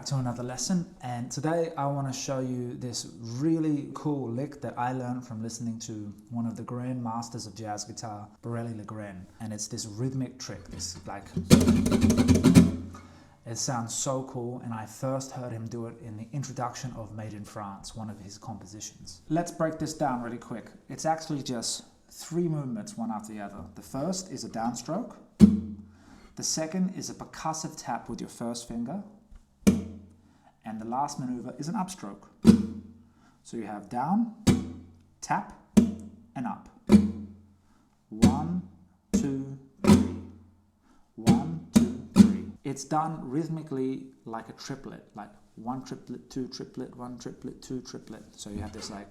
back to another lesson, and today I want to show you this really cool lick that I learned from listening to one of the grand masters of jazz guitar, Bire, Lagre, and it's this rhythmic trick, this like, it sounds so cool, and I first heard him do it in the introduction of Made in France, one of his compositions. Let's break this down really quick. It's actually just 3 movements, one after the other. The first is a downstroke. The second is a percussive tap with your first finger. And the last maneuver is an upstroke. So you have down, tap, and up. 1, 2, 3. 1, 2, 3. It's done rhythmically like a triplet, like 1 triplet, 2 triplet, 1 triplet, 2 triplet. So you have this like...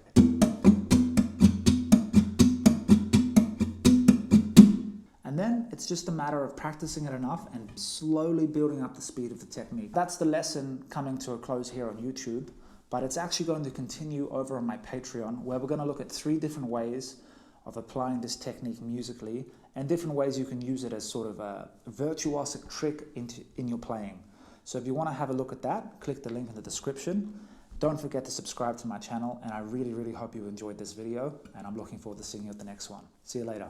And then it's just a matter of practicing it enough and slowly building up the speed of the technique. That's the lesson coming to a close here on YouTube, but it's actually going to continue over on my Patreon, where we're going to look at 3 different ways of applying this technique musically and different ways you can use it as sort of a virtuosic trick in your playing. So if you want to have a look at that, click the link in the description. Don't forget to subscribe to my channel, and I really hope you enjoyed this video, and I'm looking forward to seeing you at the next one. See you later.